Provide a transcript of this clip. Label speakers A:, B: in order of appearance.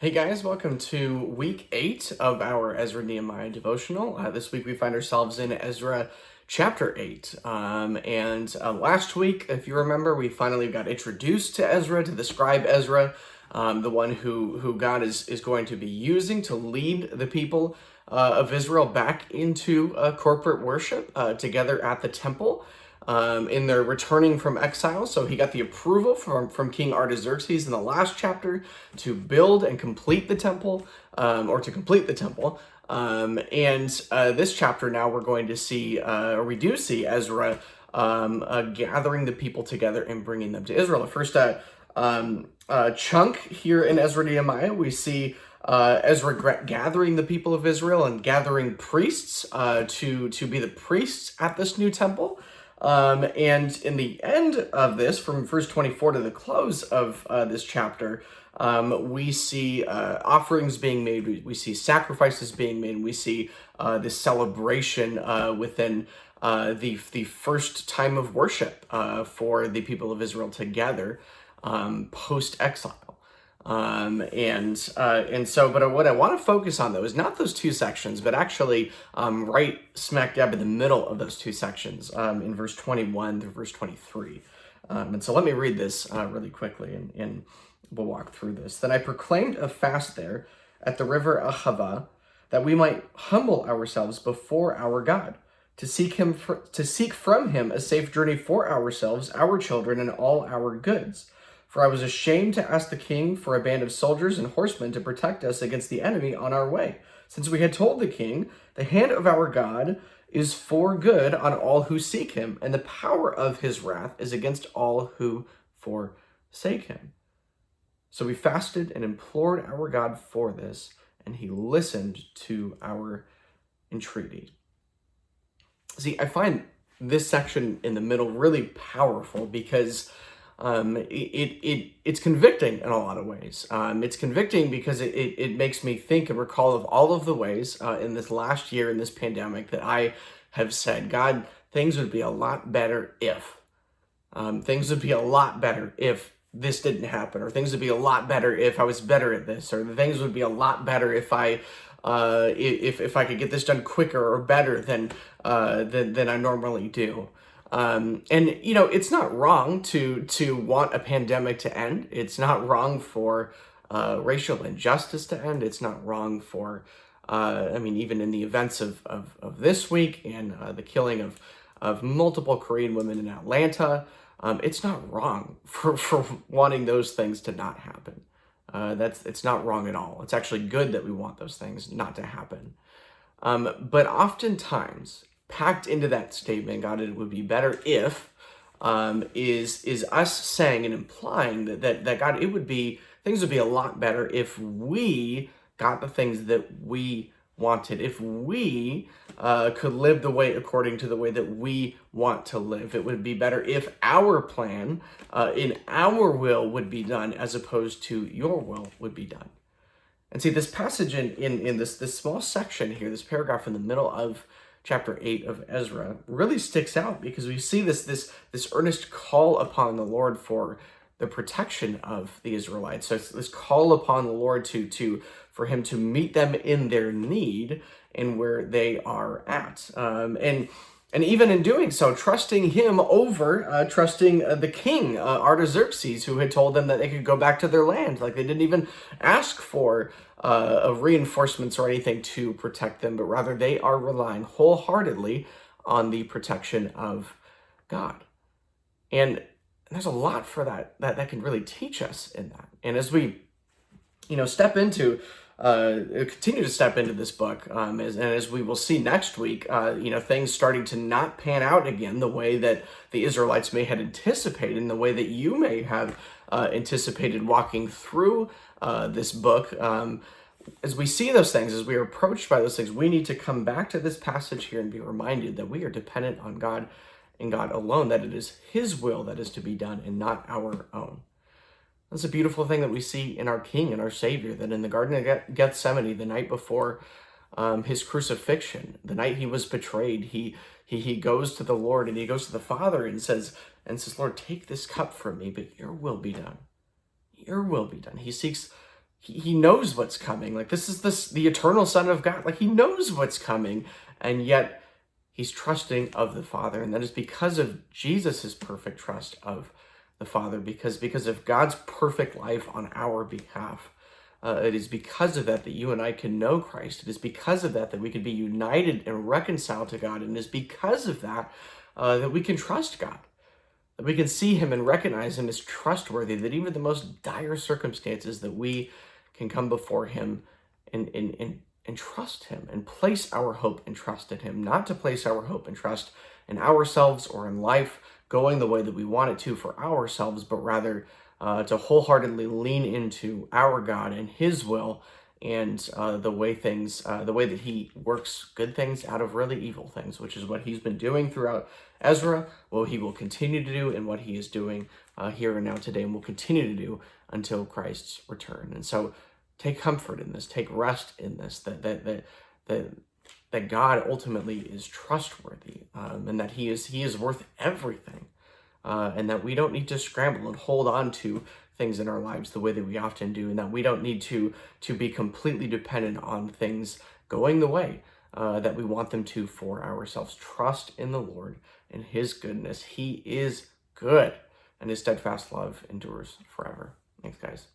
A: Hey guys, welcome to week 8 of our Ezra Nehemiah devotional. This week we find ourselves in Ezra chapter 8. And last week, if you remember, we finally got introduced to Ezra, to the scribe Ezra, the one who God is going to be using to lead the people of Israel back into corporate worship together at the temple. In their returning from exile. So he got the approval from King Artaxerxes in the last chapter to build and complete the temple, or to complete the temple. And this chapter now we're going to see, or we do see Ezra gathering the people together and bringing them to Israel. The first chunk here in Ezra Nehemiah, we see Ezra gathering the people of Israel and gathering priests to be the priests at this new temple. And in the end of this, from verse 24 to the close of this chapter, we see offerings being made, we see sacrifices being made, and we see this celebration within the first time of worship for the people of Israel together post-exile. And so, but what I want to focus on though is not those two sections, but actually right smack dab in the middle of those two sections, in verse 21 through verse 23. And so let me read this really quickly, and we'll walk through this. Then I proclaimed a fast there at the river Ahava, that we might humble ourselves before our God, to seek from him a safe journey for ourselves, our children, and all our goods. For I was ashamed to ask the king for a band of soldiers and horsemen to protect us against the enemy on our way, since we had told the king, the hand of our God is for good on all who seek him, and the power of his wrath is against all who forsake him. So we fasted and implored our God for this, and he listened to our entreaty. See, I find this section in the middle really powerful because it's convicting in a lot of ways. It's convicting because it makes me think and recall of all of the ways in this last year, in this pandemic, that I have said, God, things would be a lot better if. Things would be a lot better if this didn't happen, or things would be a lot better if I was better at this, or things would be a lot better if I could get this done quicker or better than I normally do. And you know, it's not wrong to want a pandemic to end. It's not wrong for racial injustice to end. It's not wrong for even in the events of this week and the killing of multiple Korean women in Atlanta, it's not wrong for wanting those things to not happen. It's not wrong at all. It's actually good that we want those things not to happen. But oftentimes, packed into that statement, God, it would be better if, is us saying and implying that God, things would be a lot better if we got the things that we wanted, if we could live according to the way that we want to live. It would be better if our plan in our will would be done as opposed to your will would be done. And see, this passage in this small section here, this paragraph in the middle of chapter 8 of Ezra, really sticks out because we see this earnest call upon the Lord for the protection of the Israelites. So it's this call upon the Lord for him to meet them in their need and where they are at. And even in doing so, trusting him over trusting the king, Artaxerxes, who had told them that they could go back to their land. Like, they didn't even ask for reinforcements or anything to protect them, but rather they are relying wholeheartedly on the protection of God. And there's a lot for that can really teach us in that. And as we, step into continue to step into this book, as we will see next week, things starting to not pan out again the way that the Israelites may have anticipated, in the way that you may have anticipated walking through this book. As we see those things, as we are approached by those things, we need to come back to this passage here and be reminded that we are dependent on God and God alone, that it is his will that is to be done and not our own. That's a beautiful thing that we see in our King and our Savior, that in the Garden of Gethsemane, the night before his crucifixion, the night he was betrayed, he goes to the Lord and he goes to the Father and says, Lord, take this cup from me, but your will be done. Your will be done. He seeks he knows what's coming. Like, this is the eternal Son of God. Like, he knows what's coming, and yet he's trusting of the Father. And that is because of Jesus's perfect trust of the Father, because of God's perfect life on our behalf. It is because of that that you and I can know Christ. It is because of that that we can be united and reconciled to God. And it is because of that that we can trust God, that we can see him and recognize him as trustworthy, that even the most dire circumstances that we can come before him and trust him and place our hope and trust in him, not to place our hope and trust in ourselves or in life going the way that we want it to for ourselves, but rather to wholeheartedly lean into our God and his will and the way that he works good things out of really evil things, which is what he's been doing throughout Ezra, what he will continue to do, and what he is doing here and now today, and will continue to do until Christ's return. And so, take comfort in this, take rest in this, that God ultimately is trustworthy, and that he is worth everything, and that we don't need to scramble and hold on to things in our lives the way that we often do, and that we don't need to be completely dependent on things going the way that we want them to for ourselves. Trust in the Lord and his goodness. He is good, and his steadfast love endures forever. Thanks, guys.